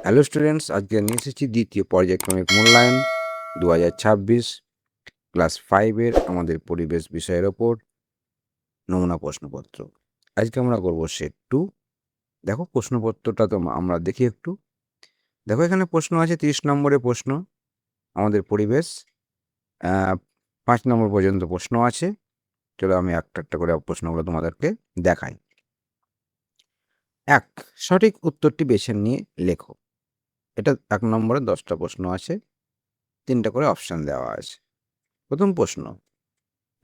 Hello students, আজকে নিয়ে এসেছি দ্বিতীয় পর্যায়ক্রমিক মূল্যায়ন 2026 ক্লাস 5-এর আমাদের পরিবেশ বিষয়ের ওপর নমুনা প্রশ্নপত্র। আজকে আমরা করব সেট 2। দেখো প্রশ্নপত্রটা তো আমরা দেখি একটু। দেখো এখানে প্রশ্ন আছে 30 নম্বরের প্রশ্ন আমাদের পরিবেশ, 5 নম্বর পর্যন্ত প্রশ্ন আছে। চলো আমি একটা একটা করে প্রশ্নগুলো তোমাদেরকে দেখাই। 1, সঠিক উত্তরটি বেছে নিয়ে লেখো। এটা 1 নম্বরে 10টা প্রশ্ন আছে, 3টা করে অপশন দেওয়া আছে। প্রথম প্রশ্ন,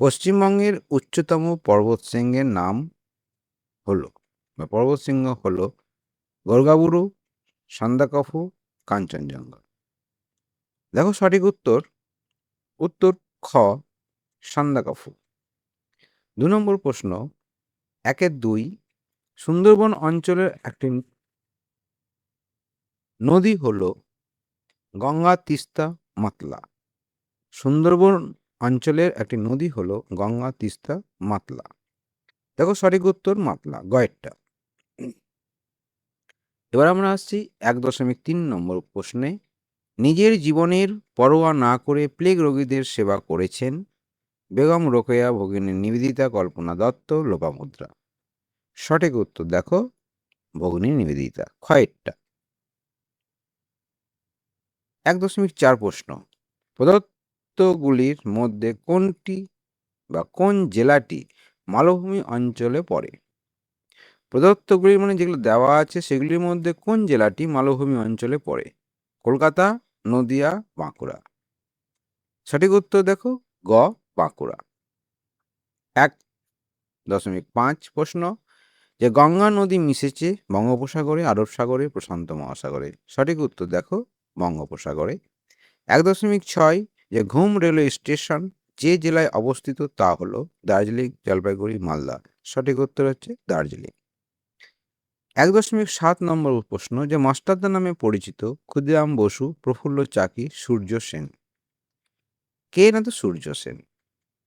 পশ্চিমবঙ্গের উচ্চতম পর্বতশৃঙ্গের নাম হলো বা পর্বতশৃঙ্গ হলো গর্গাবুরু, সান্দাকফু, কাঞ্চনজঙ্ঘা। দেখো সঠিক উত্তর উত্তর খ, সান্দাকফু। 2 নম্বর প্রশ্ন, 1-2, সুন্দরবন অঞ্চলের একটি নদী হলো গঙ্গা, তিস্তা, মাতলা। সুন্দরবন অঞ্চলের একটি নদী হলো গঙ্গা, তিস্তা, মাতলা। দেখো সঠিক উত্তর মাতলা, গয়েরটা। এবার আমরা আসছি 1.3 নম্বর প্রশ্নে। নিজের জীবনের পরোয়া না করে প্লেগ রোগীদের সেবা করেছেন বেগম রোকেয়া, ভগিনী নিবেদিতা, কল্পনা দত্ত, লোপামুদ্রা। সঠিক উত্তর দেখো ভগিনী নিবেদিতা, ক্ষয়েরটা। 1.4 প্রশ্ন, প্রদত্তগুলির মধ্যে কোনটি বা কোন জেলাটি মালভূমি অঞ্চলে পড়ে? প্রদত্তগুলির মানে যেগুলো দেওয়া আছে সেগুলির মধ্যে কোন জেলাটি মালভূমি অঞ্চলে পড়ে? কলকাতা, নদিয়া, বাঁকুড়া। সঠিক উত্তর দেখো গ, বাঁকুড়া। 1.5 প্রশ্ন, যে গঙ্গা নদী মিশেছে বঙ্গোপসাগরে, আরব সাগরে, প্রশান্ত মহাসাগরে। সঠিক উত্তর দেখো বঙ্গোপসাগরে। 1.6, যে ঘুম রেলওয়ে স্টেশন যে জেলায় অবস্থিত তা হলো দার্জিলিং, জলপাইগুড়ি, মালদা। সঠিক উত্তর হচ্ছে দার্জিলিং। 1.7 নম্বর প্রশ্ন, যে মাস্টারদা নামে পরিচিত ক্ষুদিরাম বসু, প্রফুল্ল চাকি, সূর্য সেন। কে না তো সূর্য সেন।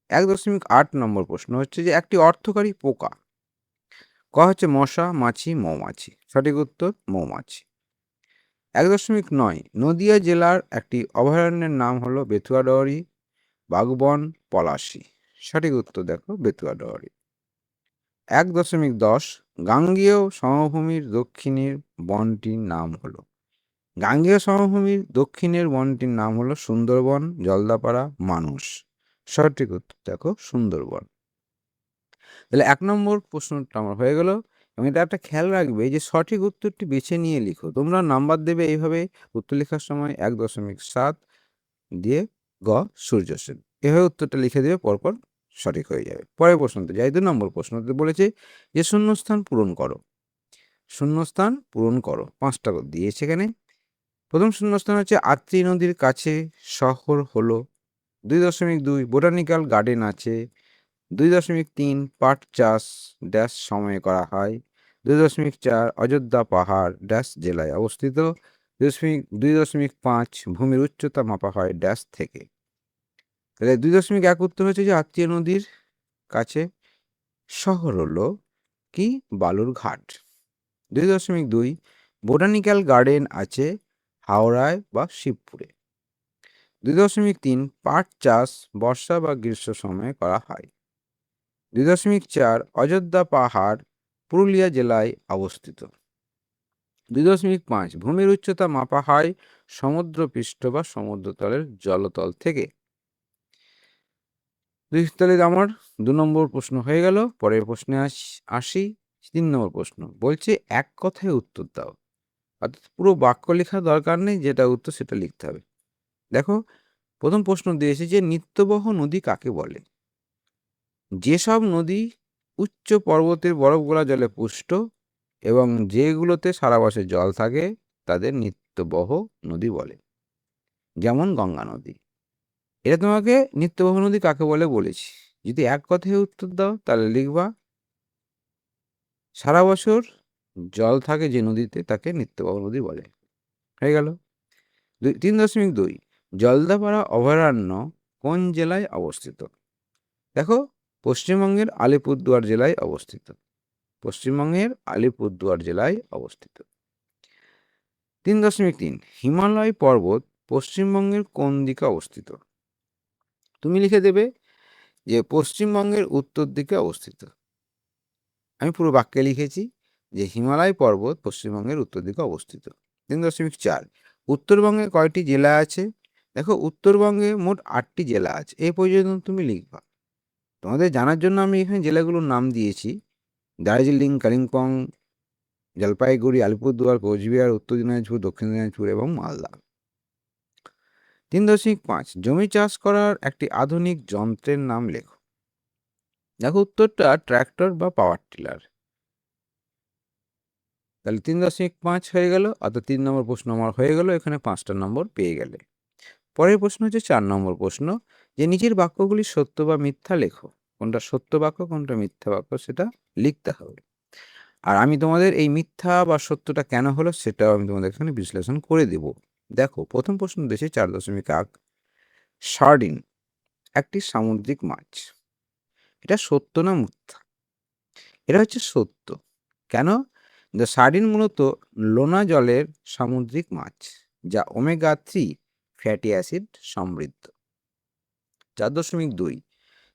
1.8 নম্বর প্রশ্ন হচ্ছে যে একটি অর্থকারী পোকা। ক হচ্ছে মশা, মাছি, মৌমাছি। সঠিক উত্তর মৌমাছি। 1.9, নদিয়া জেলার একটি অভয়ারণ্যের নাম হলো বেতুয়াডহরি, বাঘবন, পলাশী। সঠিক উত্তর দেখো বেতুয়াডহরি। 1.10, গাঙ্গেয় সমভূমির দক্ষিণের বনটির নাম হলো, গাঙ্গেয় সমভূমির দক্ষিণের বনটির নাম হলো সুন্দরবন, জলদাপাড়া, মানস। সঠিক উত্তর দেখো সুন্দরবন। তাহলে 1 নম্বর প্রশ্নটা আমার হয়ে গেল। এবং এটা একটা খেয়াল রাখবে যে সঠিক উত্তরটি বেছে নিয়ে লিখো। তোমরা নাম্বার দেবে এইভাবে উত্তর লেখার সময় 1.7 দিয়ে গ, সূর্য সেন। এভাবে উত্তরটা লিখে দেবে, পরপর সঠিক হয়ে যাবে। পরের প্রশ্নতে যাই। 2 নম্বর প্রশ্নতে বলেছে যে শূন্যস্থান পূরণ করো। শূন্যস্থান পূরণ করো, 5টা দিয়েছে এখানে। প্রথম শূন্যস্থান হচ্ছে আত্রি নদীর কাছে শহর হলো। 2.2, বোটানিক্যাল গার্ডেন আছে। 2.3, পাট চাষ ড্যাশ সময়ে করা হয়। 2.4, অযোধ্যা পাহাড় ড্যাশ জেলায় অবস্থিত। 2.5, ভূমির উচ্চতা মাপা হয় ড্যাশ থেকে। তাহলে 2.1 উত্তর হচ্ছে যে আত্মীয় নদীর কাছে শহর হলো কি বালুরঘাট। 2.2, বোটানিক্যাল গার্ডেন আছে হাওড়ায় বা শিবপুরে। 2.3, পাট চাষ বর্ষা বা গ্রীষ্ম সময়ে করা হয়। 2.4, অযোধ্যা পাহাড় পুরুলিয়া জেলায় অবস্থিত। 2.5, ভূমির উচ্চতা মাপা হয় সমুদ্রপৃষ্ঠ বা সমুদ্রতলের জলতল থেকে। তাহলে আমার 2 নম্বর প্রশ্ন হয়ে গেল। পরের প্রশ্নে আসি। 3 নম্বর প্রশ্ন বলছে এক কথায় উত্তর দাও। অর্থাৎ পুরো বাক্য লেখা দরকার নেই, যেটা উত্তর সেটা লিখতে হবে। দেখো প্রথম প্রশ্ন দিয়েছে যে নিত্যবহ নদী কাকে বলে? যেসব নদী উচ্চ পর্বতের বরফ গলা জলে পুষ্ট এবং যেগুলোতে সারা বছর জল থাকে তাদের নিত্যবহ নদী বলে, যেমন গঙ্গা নদী। এটা তোমাকে নিত্যবহ নদী কাকে বলে বলেছি। যদি এক কথায় উত্তর দাও তাহলে লিখবা সারা বছর জল থাকে যে নদীতে তাকে নিত্যবহ নদী বলে। হয়ে গেল। 3.2, জলদাপাড়া অভয়ারণ্য কোন জেলায় অবস্থিত? দেখো পশ্চিমবঙ্গের আলিপুরদুয়ার জেলায় অবস্থিত। পশ্চিমবঙ্গের আলিপুরদুয়ার জেলায় অবস্থিত। 3.3 হিমালয় পর্বত পশ্চিমবঙ্গের কোন দিকে অবস্থিত? তুমি লিখে দেবে যে পশ্চিমবঙ্গের উত্তর দিকে অবস্থিত। আমি পুরো বাক্যে লিখেছি যে হিমালয় পর্বত পশ্চিমবঙ্গের উত্তর দিকে অবস্থিত। 3.4 উত্তরবঙ্গে কয়টি জেলা আছে? দেখো, উত্তরবঙ্গে মোট 8টি জেলা আছে। এই পর্যন্ত তুমি লিখবা। তোমাদের জানার জন্য আমি এখানে জেলাগুলোর নাম দিয়েছি: দার্জিলিং, কালিম্পং, জলপাইগুড়ি, আলিপুরদুয়ার, কোচবিহার, উত্তর দিনাজপুর, দক্ষিণ দিনাজপুর এবং মালদা। 3.5 জমি চাষ করার একটি আধুনিক যন্ত্রের নাম লেখো। দেখো, উত্তরটা ট্র্যাক্টর বা পাওয়ার টিলার। তাহলে 3.5 হয়ে গেল, অর্থাৎ 3 নম্বর প্রশ্ন আমার হয়ে গেল। এখানে 5টা নম্বর পেয়ে গেলে। পরের প্রশ্ন হচ্ছে 4 নম্বর প্রশ্ন, যে নিচের বাক্যগুলি সত্য বা মিথ্যা লেখো। কোনটা সত্য বাক্য, কোনটা মিথ্যা বাক্য, সেটা লিখতে হবে। আর আমি তোমাদের এই মিথ্যা বা সত্যটা কেন হলো সেটাও আমি তোমাদের এখানে বিশ্লেষণ করে দেব। দেখো, প্রথম প্রশ্ন দিয়েছে 4.1 সার্ডিন একটি সামুদ্রিক মাছ। এটা সত্য না মিথ্যা? এটা হচ্ছে সত্য। কেন? সার্ডিন মূলত লোনা জলের সামুদ্রিক মাছ, যা ওমেগা-3 ফ্যাটি অ্যাসিড সমৃদ্ধ। 4.2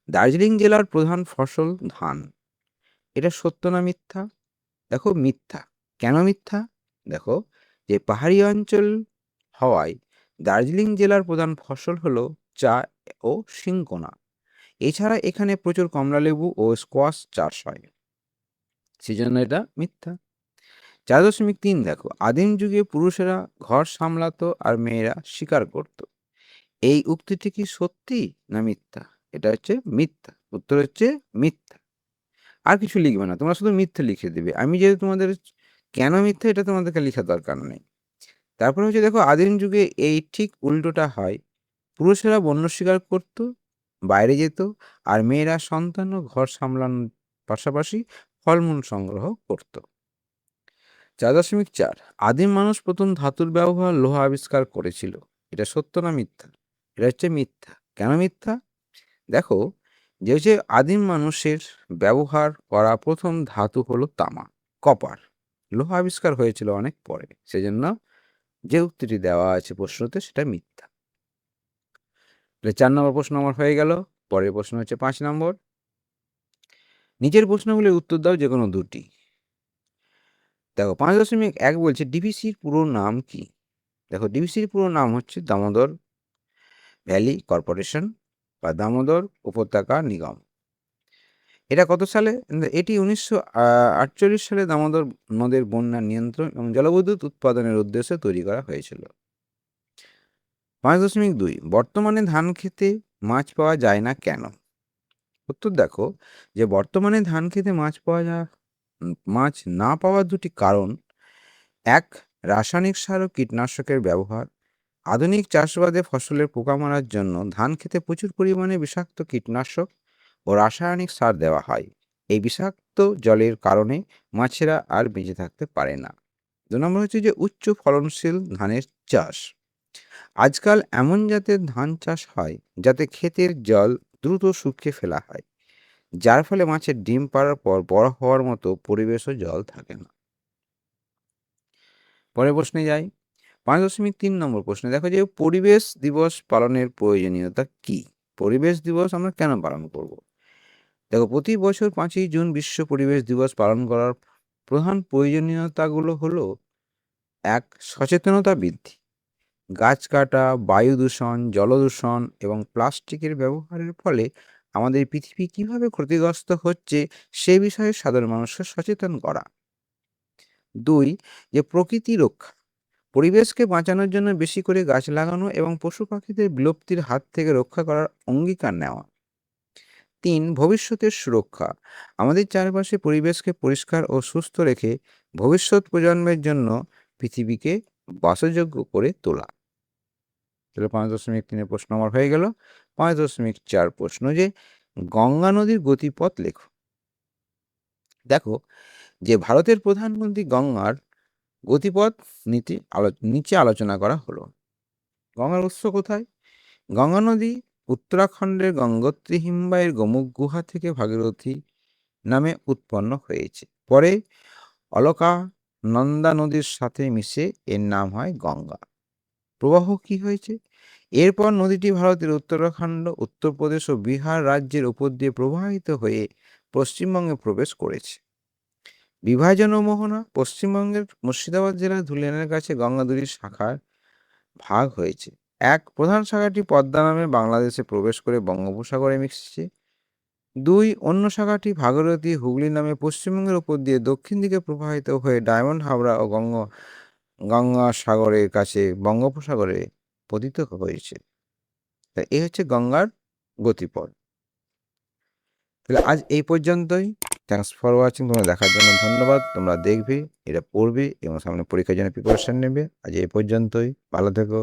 দার্জিলিং জেলার প্রধান ফসল ধান। এটা সত্য না মিথ্যা? দেখো, মিথ্যা। কেন মিথ্যা? দেখো, যে পাহাড়ি অঞ্চল হওয়ায় দার্জিলিং জেলার প্রধান ফসল হলো চা ও সিংকোনা। এছাড়া এখানে প্রচুর কমলালেবু ও স্কোয়াশ চাষ হয়, সেজন্য এটা মিথ্যা। 4.3 দেখো, আদিম যুগে পুরুষেরা ঘর সামলাতো আর মেয়েরা শিকার করত। এই উক্তিটি কি সত্যি না মিথ্যা? এটা হচ্ছে মিথ্যা। উত্তর হচ্ছে মিথ্যা। আর কিছু লিখবে না, তোমরা শুধু মিথ্যা লিখে দেবে। আমি যেহেতু তোমাদের কেন মিথ্যা এটা তোমাদেরকে লেখার দরকার নেই। তারপরে হচ্ছে দেখো, আদিম যুগে এই ঠিক উল্টোটা হয়। পুরুষেরা বন্য শিকার করত, বাইরে যেত, আর মেয়েরা সন্তান ও ঘর সামলানোর পাশাপাশি ফলমূল সংগ্রহ করত। 4.4 আদিম মানুষ প্রথম ধাতুর ব্যবহার লোহা আবিষ্কার করেছিল। এটা সত্য না মিথ্যা? এটা হচ্ছে মিথ্যা। কেন মিথ্যা? দেখো, যে হচ্ছে আদিম মানুষের ব্যবহার করা প্রথম ধাতু হলো তামা, কপার। লোহা আবিষ্কার হয়েছিল অনেক পরে, সেজন্য যে উক্তিটি দেওয়া আছে প্রশ্নতে সেটা মিথ্যা। 4 নম্বর প্রশ্ন আমার হয়ে গেল। পরের প্রশ্ন হচ্ছে 5 নম্বর। নিচের প্রশ্নগুলির উত্তর দাও যে কোনো দুটি। দেখো, 5.1 বলছে ডিভিসির পুরো নাম কি? দেখো, ডিভিসির পুরো নাম হচ্ছে দামোদর ভ্যালি কর্পোরেশন বা দামোদর উপত্যকা নিগম। এটা কত সালে? এটি 1948 সালে দামোদর নদের বন্যা নিয়ন্ত্রণ এবং জলবিদ্যুৎ উৎপাদনের উদ্দেশ্যে তৈরি করা হয়েছিল। 5.2 বর্তমানে ধান খেতে মাছ পাওয়া যায় না কেন? উত্তর দেখো, যে বর্তমানে ধান খেতে মাছ না পাওয়ার দুটি কারণ: 1 রাসায়নিক সার ও কীটনাশকের ব্যবহার। আধুনিক চাষাবাদে ফসলের পোকা মারার জন্য ধান খেতে প্রচুর পরিমাণে বিষাক্ত কীটনাশক ও রাসায়নিক সার দেওয়া হয়। এই বিষাক্ত জলের কারণে মাছেরা আর বেঁচে থাকতে পারে না। 2 নম্বর হচ্ছে যে উচ্চ ফলনশীল ধানের চাষ। আজকাল এমন জাতের ধান চাষ হয় যাতে ক্ষেতের জল দ্রুত শুকিয়ে ফেলা হয়, যার ফলে মাছের ডিম পাড়ার পর বড় হওয়ার মতো পরিবেশ ও জল থাকে না। পরের প্রশ্নে যাই। 5.3 নম্বর প্রশ্নে দেখো, যে পরিবেশ দিবস পালনের প্রয়োজনীয়তা কি? পরিবেশ দিবস আমরা কেন পালন করব? দেখো, প্রতি বছর 5ই জুন বিশ্ব পরিবেশ দিবস পালন করার প্রধান প্রয়োজনীয়তাগুলো হলো: 1 সচেতনতা বৃদ্ধি। গাছ কাটা, বায়ু দূষণ, জলদূষণ এবং প্লাস্টিকের ব্যবহারের ফলে আমাদের পৃথিবী কিভাবে ক্ষতিগ্রস্ত হচ্ছে সে বিষয়ে সাধারণ মানুষকে সচেতন করা। 2 যে প্রকৃতি রক্ষা। পরিবেশকে বাঁচানোর জন্য বেশি করে গাছ লাগানো এবং পশু পাখিদের বিলুপ্তির হাত থেকে রক্ষা করার অঙ্গীকার নেওয়া। 3 ভবিষ্যতের সুরক্ষা। আমাদের চারপাশে পরিবেশকে পরিষ্কার ও সুস্থ রেখে ভবিষ্যৎ প্রজন্মের জন্য পৃথিবীকে বাসযোগ্য করে তোলা। তাহলে 5.3 প্রশ্ন আমার হয়ে গেল। 5.4 প্রশ্ন, যে গঙ্গা নদীর গতিপথ লেখো। দেখো, যে ভারতের প্রধানমন্ত্রী গঙ্গার গতিপথ নিচে আলোচনা করা হলো। গঙ্গার উৎস কোথায়? গঙ্গা নদী উত্তরাখণ্ডের গঙ্গোত্রী হিমবাহের গোমুখ গুহা থেকে ভাগীরথী নামে উৎপন্ন হয়েছে। পরে অলকা নন্দা নদীর সাথে মিশে এর নাম হয় গঙ্গা। প্রবাহ কি হয়েছে? এরপর নদীটি ভারতের উত্তরাখণ্ড, উত্তরপ্রদেশ ও বিহার রাজ্যের উপর দিয়ে প্রবাহিত হয়ে পশ্চিমবঙ্গে প্রবেশ করেছে। বিভাজন ও মোহনা। পশ্চিমবঙ্গের মুর্শিদাবাদ জেলার ধুলিয়ানের কাছে গঙ্গা দুটি শাখার ভাগ হয়েছে। এক, প্রধান শাখাটি পদ্মা নামে বাংলাদেশে প্রবেশ করে বঙ্গোপসাগরে মিশেছে। 2, অন্য শাখাটি ভাগীরথী হুগলি নামে পশ্চিমবঙ্গের উপর দিয়ে দক্ষিণ দিকে প্রবাহিত হয়ে ডায়মন্ড হাবড়া ও গঙ্গাসাগরের কাছে বঙ্গোপসাগরে পতিত হয়েছে। তা এই হচ্ছে গঙ্গার গতিপথ। তাহলে আজ এই পর্যন্তই। Thanks for watching. তোমরা দেখার জন্য ধন্যবাদ। তোমরা দেখবে, এটা পড়বে এবং সামনে পরীক্ষার জন্য প্রিপারেশন নেবে। আজ এই পর্যন্তই। ভালো থেকো।